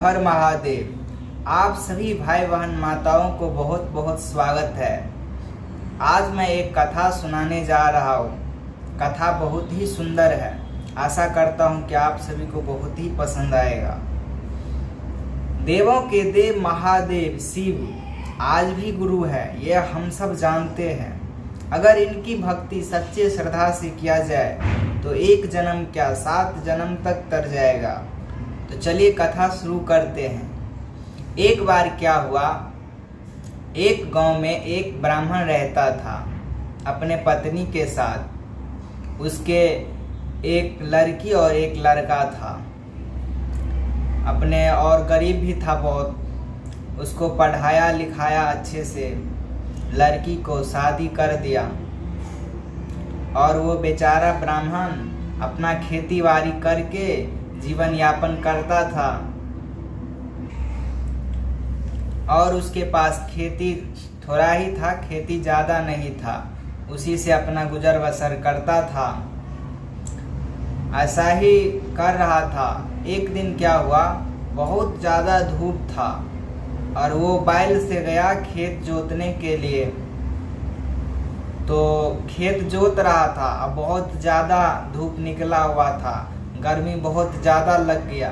हर महादेव। आप सभी भाई बहन माताओं को बहुत बहुत स्वागत है। आज मैं एक कथा सुनाने जा रहा हूँ। कथा बहुत ही सुंदर है। आशा करता हूँ कि आप सभी को बहुत ही पसंद आएगा। देवों के देव महादेव शिव आज भी गुरु है, यह हम सब जानते हैं। अगर इनकी भक्ति सच्चे श्रद्धा से किया जाए तो एक जन्म क्या 7 जन्म तक तर जाएगा। तो चलिए कथा शुरू करते हैं। एक बार क्या हुआ, एक गांव में एक ब्राह्मण रहता था अपने पत्नी के साथ। उसके एक लड़की और एक लड़का था। अपने और गरीब भी था बहुत। उसको पढ़ाया लिखाया अच्छे से, लड़की को शादी कर दिया और वो बेचारा ब्राह्मण अपना खेती बाड़ी करके जीवन यापन करता था। और उसके पास खेती थोड़ा ही था, खेती ज़्यादा नहीं था, उसी से अपना गुजर बसर करता था। ऐसा ही कर रहा था। एक दिन क्या हुआ, बहुत ज़्यादा धूप था और वो बैल से गया खेत जोतने के लिए। तो खेत जोत रहा था, अब बहुत ज़्यादा धूप निकला हुआ था, गर्मी बहुत ज़्यादा लग गया।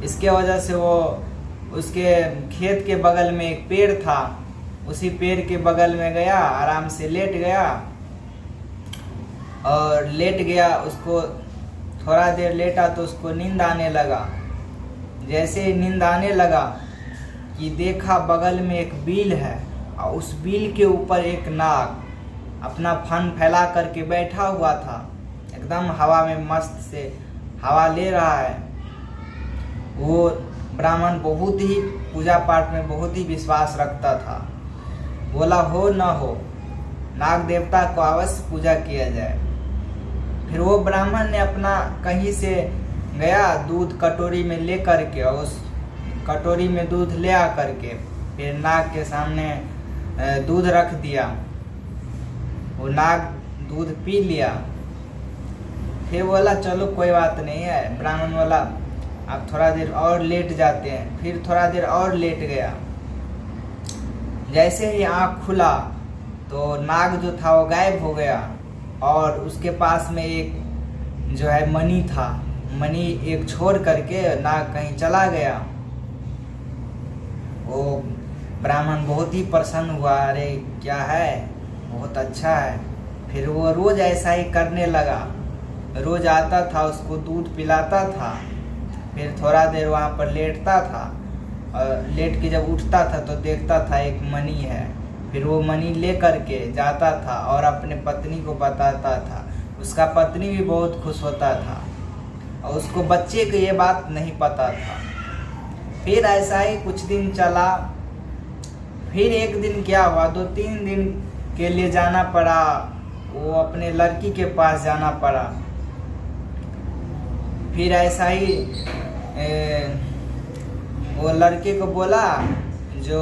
इसके वजह से वो उसके खेत के बगल में एक पेड़ था, उसी पेड़ के बगल में गया, आराम से लेट गया। और लेट गया, उसको थोड़ा देर लेटा तो उसको नींद आने लगा। जैसे ही नींद आने लगा कि देखा बगल में एक बील है और उस बील के ऊपर एक नाग अपना फन फैला करके बैठा हुआ था। एकदम हवा में मस्त से हवा ले रहा है। वो ब्राह्मण बहुत ही पूजा पाठ में बहुत ही विश्वास रखता था। बोला हो न हो, नाग देवता को अवश्य पूजा किया जाए। फिर वो ब्राह्मण ने अपना कहीं से गया, दूध कटोरी में ले करके, और उस कटोरी में दूध ले आ करके फिर नाग के सामने दूध रख दिया। वो नाग दूध पी लिया। फिर बोला चलो कोई बात नहीं है। ब्राह्मण बोला आप थोड़ा देर और लेट जाते हैं। फिर थोड़ा देर और लेट गया। जैसे ही आँख खुला तो नाग जो था वो गायब हो गया और उसके पास में एक जो है मणि था। मणि एक छोड़ करके नाग कहीं चला गया। वो ब्राह्मण बहुत ही प्रसन्न हुआ, अरे क्या है, बहुत अच्छा है। फिर वो रोज ऐसा ही करने लगा। रोज आता था, उसको दूध पिलाता था, फिर थोड़ा देर वहाँ पर लेटता था और लेट के जब उठता था तो देखता था एक मणि है। फिर वो मणि ले करके जाता था और अपने पत्नी को बताता था। उसका पत्नी भी बहुत खुश होता था और उसको बच्चे को ये बात नहीं पता था। फिर ऐसा ही कुछ दिन चला। फिर एक दिन क्या हुआ, 2-3 दिन के लिए जाना पड़ा, वो अपने लड़की के पास जाना पड़ा। फिर ऐसा ही वो लड़के को बोला, जो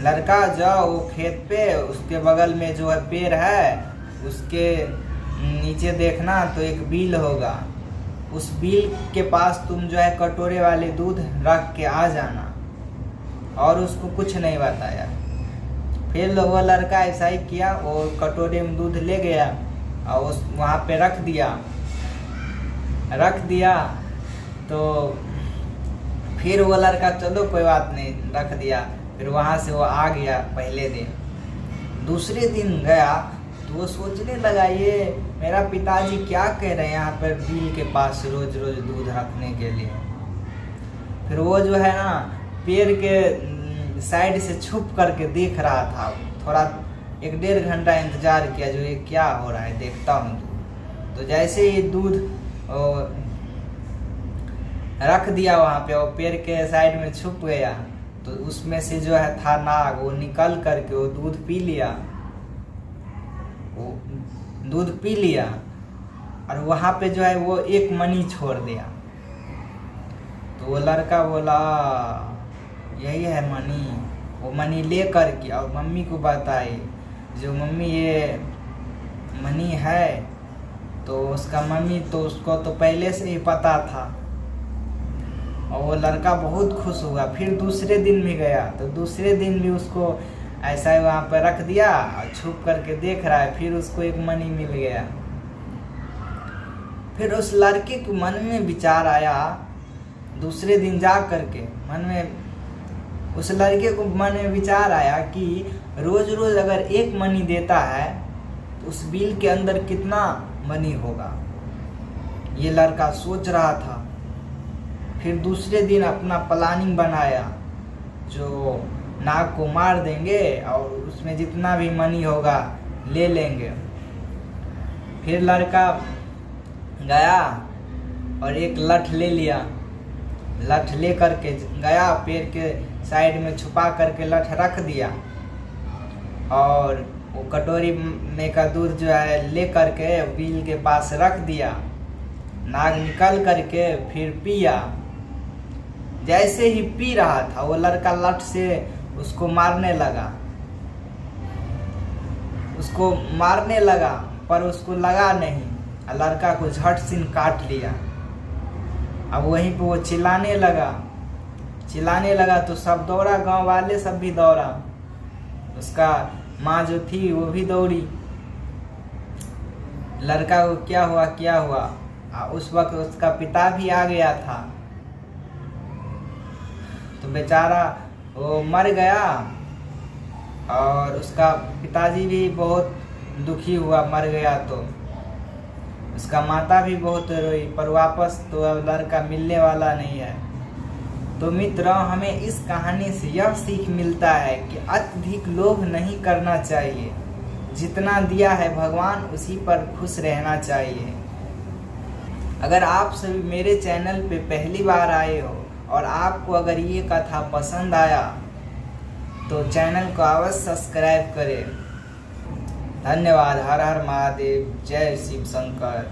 लड़का जाओ वो खेत पे, उसके बगल में जो है पेड़ है, उसके नीचे देखना तो एक बील होगा। उस बील के पास तुम जो है कटोरे वाले दूध रख के आ जाना। और उसको कुछ नहीं बताया। फिर वो लड़का ऐसा ही किया, वो कटोरे में दूध ले गया और उस वहाँ पे रख दिया। तो फिर वो लड़का चलो कोई बात नहीं, रख दिया। फिर वहाँ से वो आ गया पहले दिन। दूसरे दिन गया तो वो सोचने लगा, ये मेरा पिताजी क्या कह रहे हैं यहाँ पर बील के पास रोज रोज दूध रखने के लिए। फिर वो जो है ना पेड़ के साइड से छुप करके देख रहा था। थोड़ा 1-1.5 घंटा इंतजार किया, जो ये क्या हो रहा है देखता हूँ। तो जैसे ही दूध रख दिया वहाँ पे, वो पेड़ के साइड में छुप गया, तो उसमें से जो है था नाग। वो निकल करके वो दूध पी लिया और वहाँ पे जो है वो एक मणि छोड़ दिया। तो वो लड़का बोला यही है मणि। वो मणि ले करके और मम्मी को बताई, जो मम्मी ये मणि है। तो उसका मम्मी तो उसको तो पहले से ही पता था। और वो लड़का बहुत खुश हुआ। फिर दूसरे दिन भी गया तो दूसरे दिन भी उसको ऐसा ही वहाँ पर रख दिया और छुप करके देख रहा है। फिर उसको एक मनी मिल गया। फिर उस लड़के के मन में विचार आया, दूसरे दिन जा करके उस लड़के को मन में विचार आया कि रोज रोज अगर एक मनी देता है तो उस बिल के अंदर कितना मनी होगा, ये लड़का सोच रहा था। फिर दूसरे दिन अपना प्लानिंग बनाया, जो नाग को मार देंगे और उसमें जितना भी मनी होगा ले लेंगे। फिर लड़का गया और एक लठ ले लिया। लठ ले करके गया, पेड़ के साइड में छुपा करके लठ रख दिया और वो कटोरी में का दूध जो है ले करके बिल के पास रख दिया। नाग निकल करके फिर पिया। जैसे ही पी रहा था वो लड़का लठ से उसको मारने लगा पर उसको लगा नहीं। लड़का को झट से काट लिया। अब वहीं पे वो चिल्लाने लगा तो सब दौड़ा, गांव वाले सब भी दौड़ा। उसका माँ जो थी वो भी दौड़ी। लड़का को क्या हुआ। उस वक्त उसका पिता भी आ गया था। तो बेचारा वो मर गया और उसका पिताजी भी बहुत दुखी हुआ, मर गया तो उसका माता भी बहुत रोई। पर वापस तो अब लड़का मिलने वाला नहीं है। तो मित्रों, हमें इस कहानी से यह सीख मिलता है कि अत्यधिक लोभ नहीं करना चाहिए। जितना दिया है भगवान उसी पर खुश रहना चाहिए। अगर आप सभी मेरे चैनल पे पहली बार आए हो और आपको अगर ये कथा पसंद आया तो चैनल को अवश्य सब्सक्राइब करें। धन्यवाद। हर हर महादेव। जय शिव शंकर।